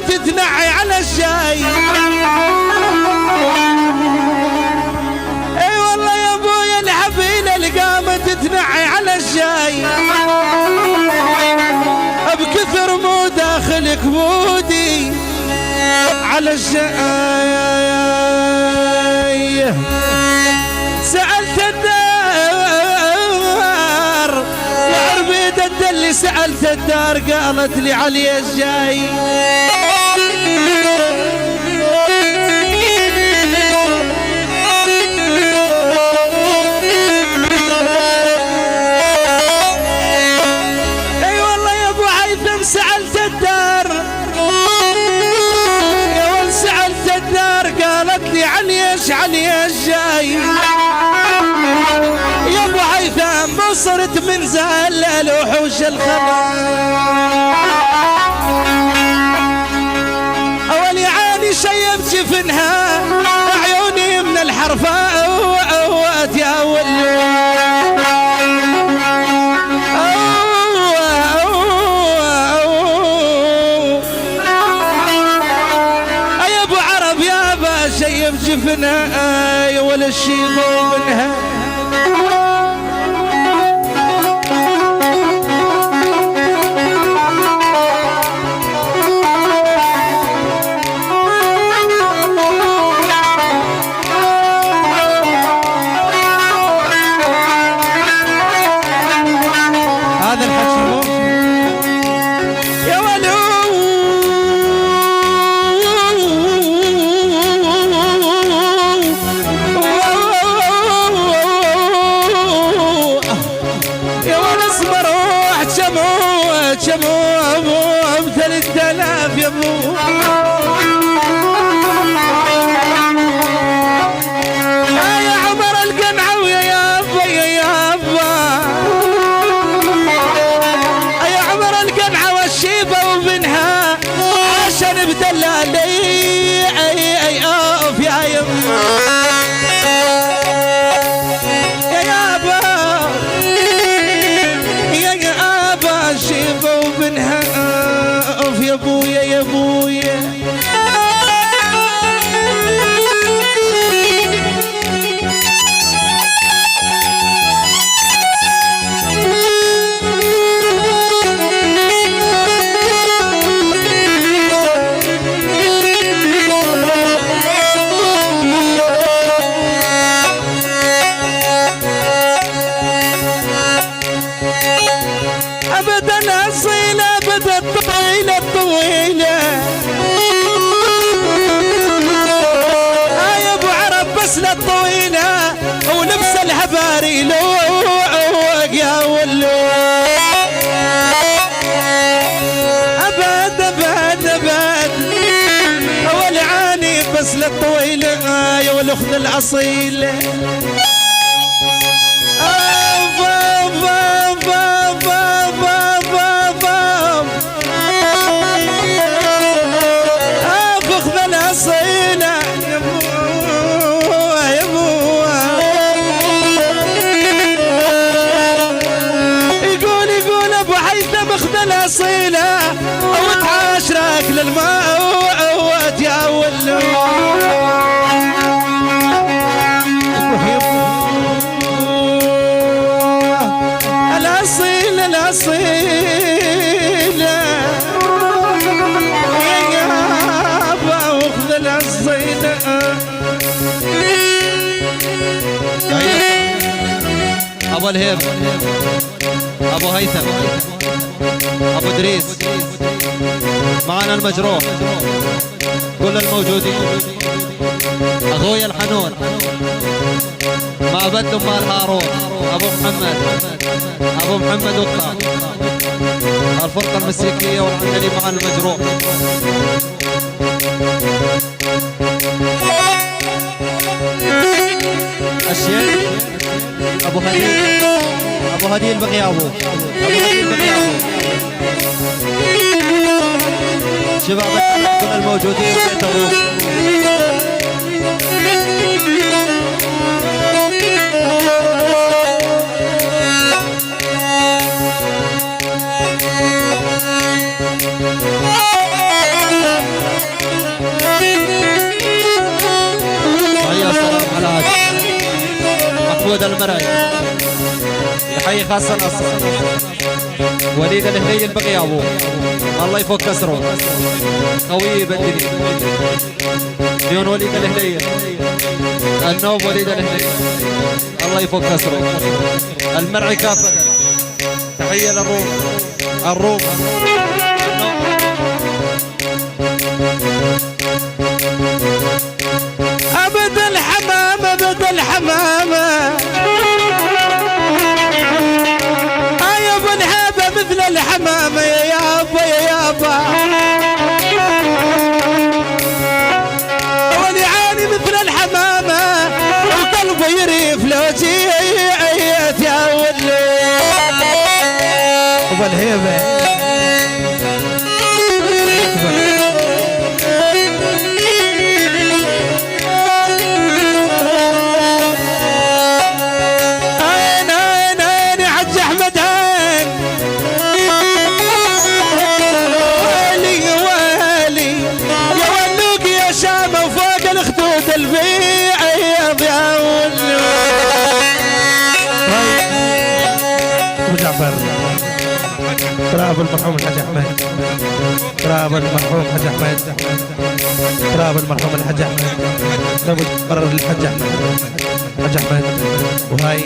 تتنعي على الشاي. اي والله يا ابويا الحفيله اللي قامت تتنعي على الشاي، بكثر مو داخل كبودي على الشاي. سألت الدار يا عربيدة اللي سألت الدار قالت لي علي الجاي. اي والله يا ابو هيثم سألت الدار، يا ول سألت الدار قالت لي علي الجاي. يا ابو هيثم بصرت من زال وحوش الخبر، اولي عاني شيبت جفنها عيوني من الحرفاء وقوات يا ولو. يا ابو عرب يابا شيب جفنها يا ولا الشيبه منها. شموم 3000 يا ابو. يا عمر القنعة ويا ابا يا ابا، يا عمر القنعة والشيبة وبنها عشان بدلالي اي اوف يا يما. شيبة وبنها اوف يا ابويا يا ابويا. ابدا اصيله ابدا طويله طويله يا ابو عرب بس لا طويله ولبس الهباري لوق يا ولو. ابد ابد ابد اول عاني بس لا طويله يا والاخت الاصيله. الاصيله وتعاشرك للماء وقوات يا ولو. الاصيله الاصيله يا يابا وخذ الاصيله. ابو الهيب ابو هيثم ابو دريس معنا المجروح كل الموجودين. اخويا الحنون ما بدهم مال هارون ابو محمد وقطع الفرقة المسيكية والعندلي مع المجروح. الشيخ ابو هديل بقي ابو شباب كل الموجودين في تبوك. محمود المرعي يحيي خاصة نصر. وليد الهلي البقي ابو الله يفك كسره قوي بدني ديون وليد الهلي النوب وليد الهلي الله يفك كسره. المرعي كافة تحية للروم أبد الحمامة يا ابو الهابة مثل الحمامة يا يابا ولعاني مثل الحمامة وقلبي يريف لو جيت يا ولي ابو الهيبة. تراب المرحوم الحاج احمد، تراب المرحوم الحاج احمد، تراب المرحوم الحاج احمد، تراب الحاج احمد، الحاج احمد وهاي